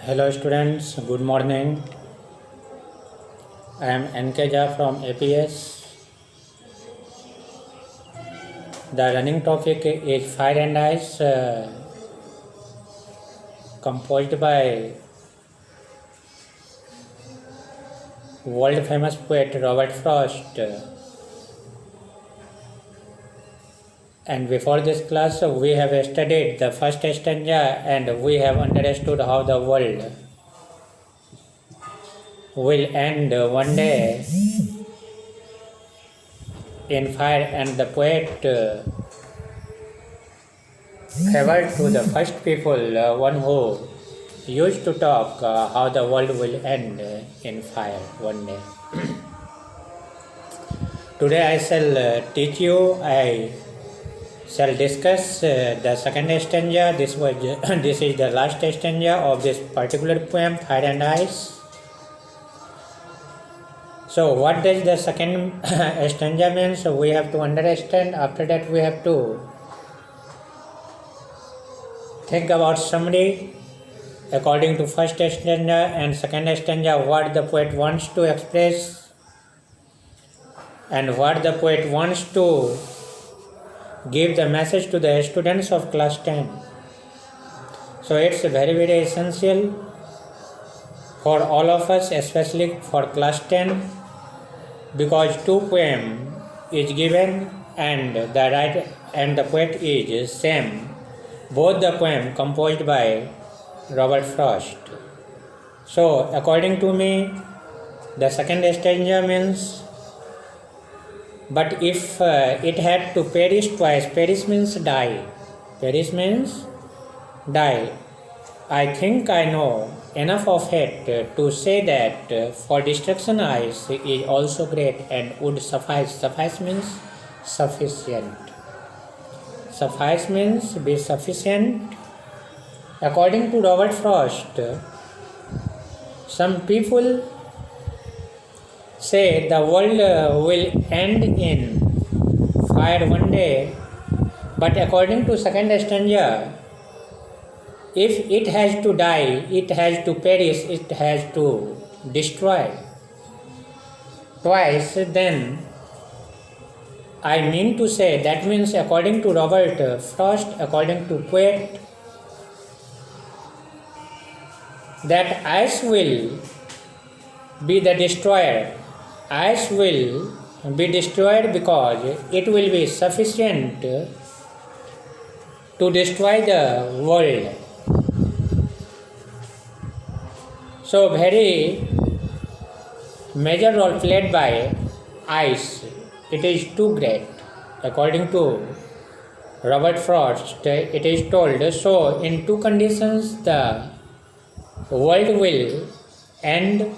Hello students, good morning. I am N.K.Jha from APS. The running topic is Fire and Ice, composed by world famous poet Robert Frost. And before this class, we have studied the first stanza and we have understood how the world will end one day in fire, and the poet favored to the first people, one who used to talk how the world will end in fire one day. Today I shall teach you, I shall discuss the second stanza. This is the last stanza of this particular poem, Fire and Ice. So what does the second stanza mean? So we have to understand. After that we have to think about summary according to first stanza and second stanza, what the poet wants to express and what the poet wants to give the message to the students of class 10. So it's very essential for all of us, especially for class 10, because two poem is given and the writer and the poet is same. Both the poem composed by Robert Frost. So according to me, the second stanza means, but if it had to perish twice, perish means die. Perish means die. I think I know enough of it to say that for destruction ice is also great and would suffice. Suffice means sufficient. Suffice means be sufficient. According to Robert Frost, some people say the world will end in fire one day, but according to second stanza, if it has to die, it has to perish, it has to destroy twice, then I mean to say that means according to Robert Frost, according to poet, that ice will be the destroyer. Ice will be destroyed because it will be sufficient to destroy the world. So very major role played by ice. It is too great. According to Robert Frost, it is told, so in two conditions the world will end,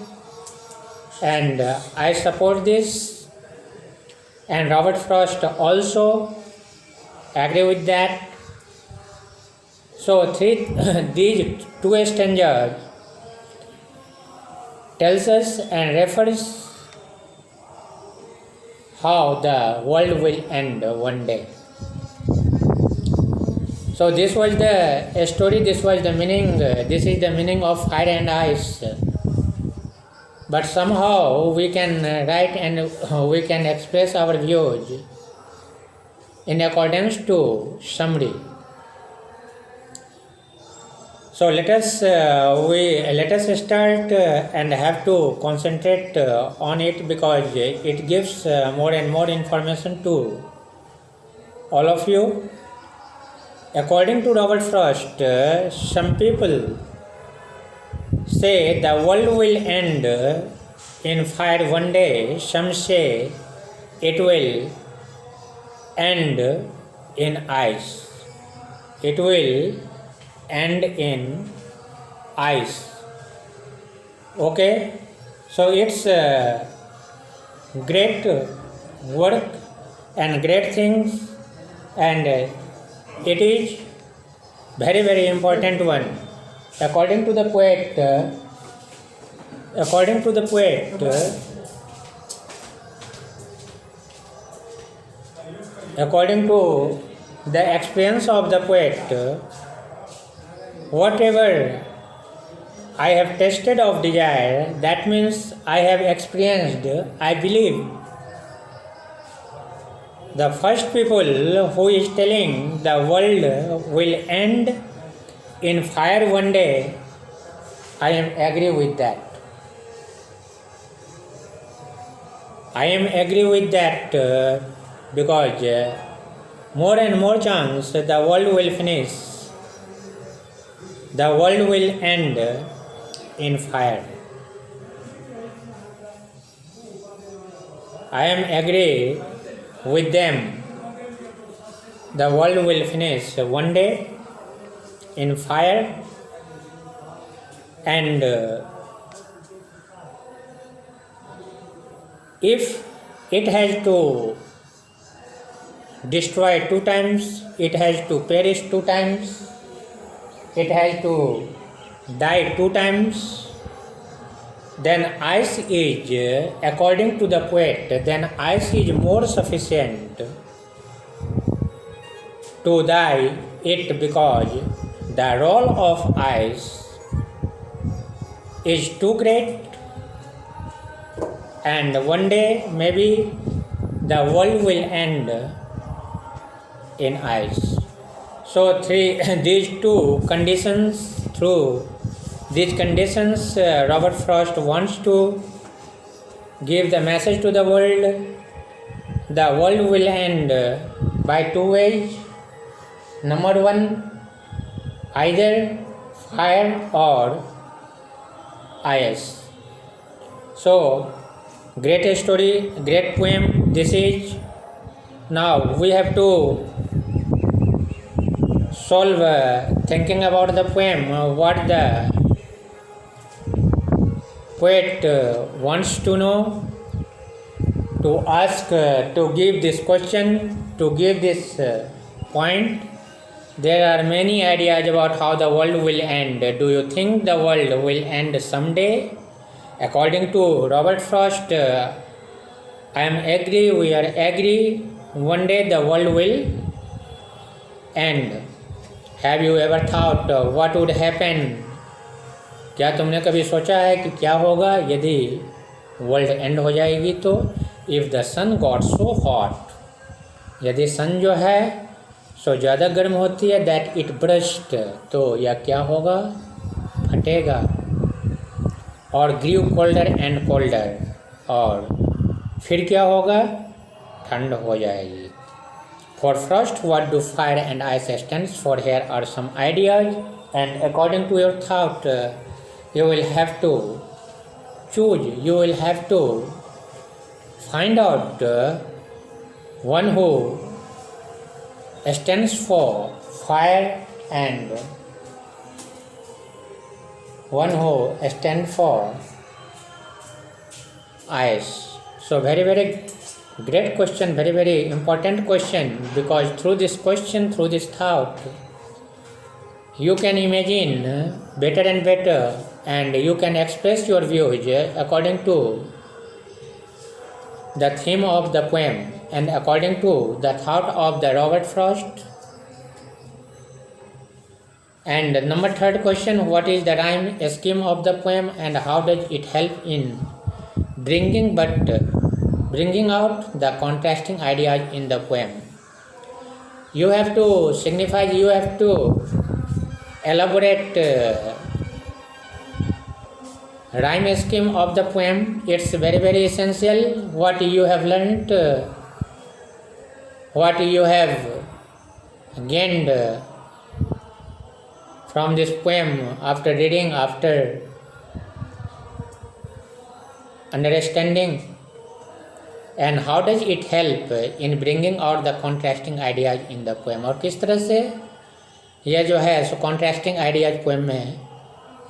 and I support this, and Robert Frost also agree with that. So these two stanzas tells us and refers how the world will end one day. So this was the story, this was the meaning, this is the meaning of Fire and Ice. But somehow we can write and we can express our views in accordance to summary. So let us start and have to concentrate on it, because it gives more and more information to all of you. According to Robert Frost, some people say the world will end in fire one day. Some say it will end in ice. It will end in ice. Okay, so it's great work and great things, and it is very important one. According to the poet, according to the experience of the poet, whatever I have tasted of desire, that means I have experienced, I believe. The first people who is telling the world will end in fire one day, I am agree with that. I am agree with that because more and more chance the world will finish. The world will end in fire. I am agree with them. The world will finish one day in fire, and if it has to destroy 2 times, it has to perish 2 times, it has to die 2 times, then ice is, according to the poet, then ice is more sufficient to die it, because the role of ice is too great, and one day maybe the world will end in ice. So these two conditions, through these conditions, Robert Frost wants to give the message to the world. The world will end by 2 ways. Number 1, either fire or ice. So, great story, great poem this is. Now we have to solve, thinking about the poem, what the poet wants to know, to ask, to give this question, to give this point. There are many ideas about how the world will end. Do you think the world will end someday? According to Robert Frost, I am agree, we are agree, one day the world will end. Have you ever thought what would happen? क्या तुमने कभी सोचा है कि क्या होगा यदि world and हो जाएगी तो? If the sun got so hot, यदि सन जो है सो ज़्यादा गर्म होती है, दैट इट ब्रस्ट, तो यह क्या होगा? फटेगा. और ग्रीव कोल्डर एंड कोल्डर, और फिर क्या होगा? ठंड हो जाएगी. For Frost, what do fire and ice stands for? Here are some ideas, and according to your thought, you will have to choose. You will have to find out one who stands for fire and one who stands for ice. So very great question, very important question, because through this question, through this thought, you can imagine better and better, and you can express your views according to the theme of the poem and according to the thought of the Robert Frost. And number 3rd question, what is the rhyme scheme of the poem and how does it help in bringing out the contrasting ideas in the poem? You have to signify, you have to elaborate rhyme scheme of the poem. It's very essential. What you have learnt, what you have gained from this poem after reading, after understanding, and how does it help in bringing out the contrasting ideas in the poem? और किस तरह से यह जो है सो contrasting ideas poem में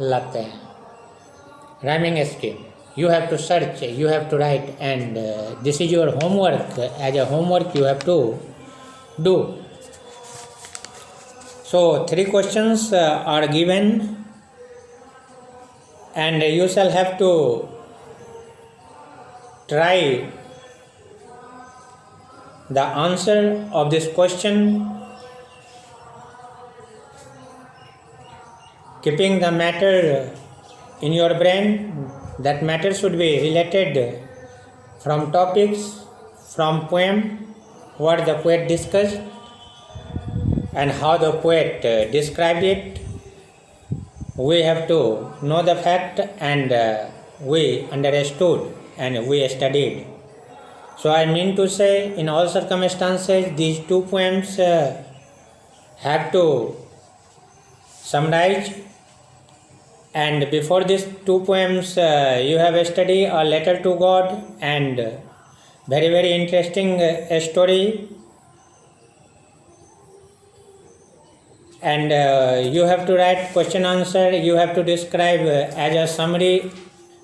लाते हैं. Rhyming scheme, you have to search, you have to write, and this is your homework. As a homework you have to do. So 3 questions are given, and you shall have to try the answer of this question, keeping the matter in your brain, that matter should be related from topics, from poem, what the poet discussed and how the poet described it. We have to know the fact, and we understood and we studied. So I mean to say, in all circumstances, these two poems have to summarize. And before these two poems, you have studied a letter to God and very, very interesting story. And you have to write question answer. You have to describe as a summary,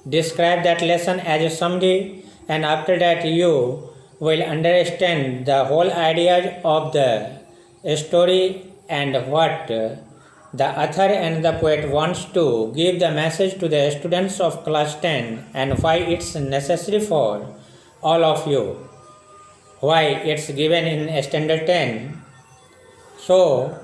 describe that lesson as a summary, and after that you will understand the whole idea of the story and what the author and the poet wants to give the message to the students of class 10 and why it's necessary for all of you, why it's given in standard 10. So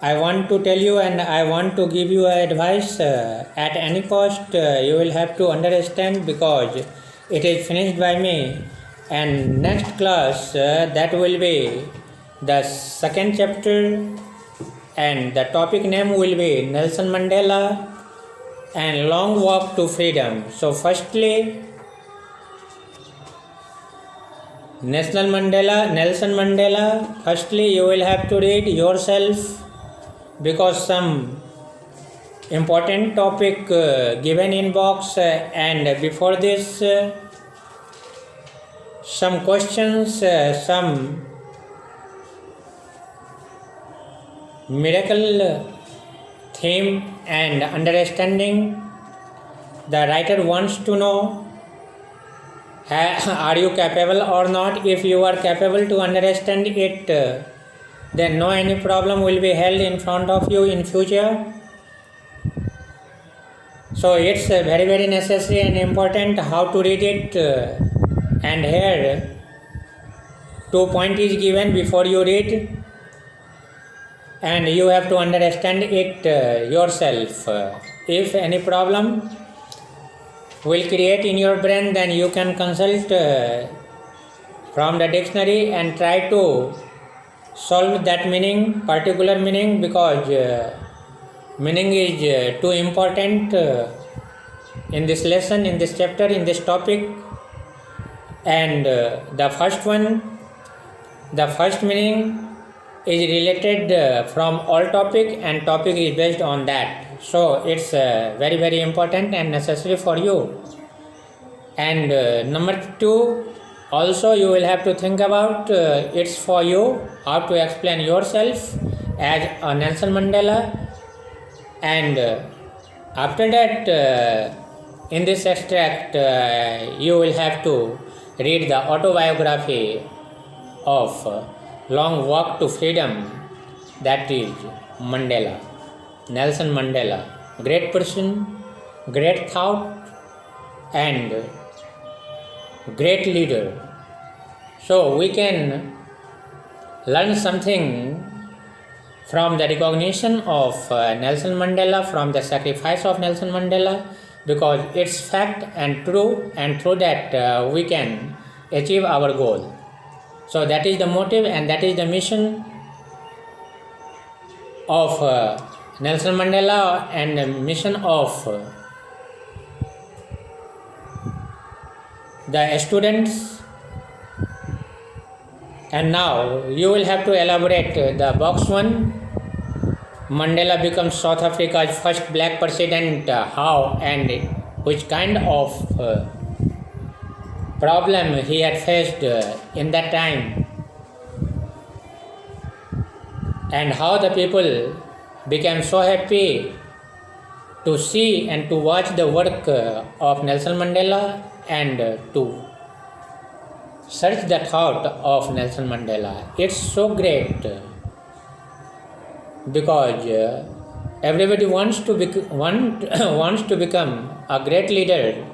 I want to tell you and I want to give you advice at any cost. You will have to understand, because it is finished by me, and next class that will be the second chapter, and the topic name will be Nelson Mandela and Long Walk to Freedom. So firstly, Nelson Mandela, firstly you will have to read yourself, because some important topic given in box, and before this some questions, some miracle theme and understanding. The writer wants to know, are you capable or not? If you are capable to understand it, then no any problem will be held in front of you in future. So it's very, very necessary and important how to read it, and here 2 points is given before you read, and you have to understand it yourself. If any problem will create in your brain, then you can consult from the dictionary and try to solve that meaning, particular meaning, because meaning is too important in this lesson, in this chapter, in this topic. And the first meaning is related from all topic, and topic is based on that. So it's very, very important and necessary for you. And number 2, also you will have to think about, it's for you how to explain yourself as a Nelson Mandela. And after that, in this extract, you will have to read the autobiography of Long Walk to Freedom, that is Mandela, Nelson Mandela. Great person, great thought, and great leader. So we can learn something from the recognition of Nelson Mandela, from the sacrifice of Nelson Mandela, because it's fact and true, and through that we can achieve our goal. So that is the motive and that is the mission of Nelson Mandela and the mission of the students. And now you will have to elaborate the box 1. Mandela becomes South Africa's first black president. How and which kind of problem he had faced in that time, and how the people became so happy to see and to watch the work of Nelson Mandela and to search the thought of Nelson Mandela. It's so great, because everybody wants to become a great leader,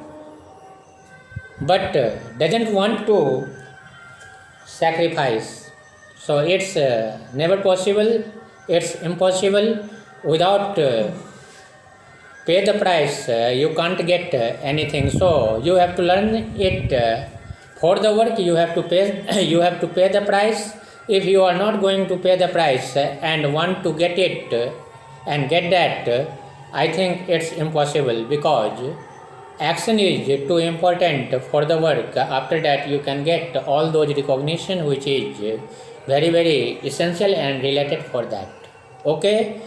but doesn't want to sacrifice. So it's never possible, it's impossible without pay the price, you can't get anything. So you have to learn it. For the work you have to pay you have to pay the price. If you are not going to pay the price and want to get it and get that, I think it's impossible, because action is too important for the work. After that you can get all those recognition which is very very essential and related for that. Okay,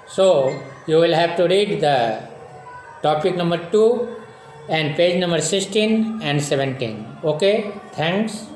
so you will have to read the topic number 2 and page number 16 and 17. Okay, thanks.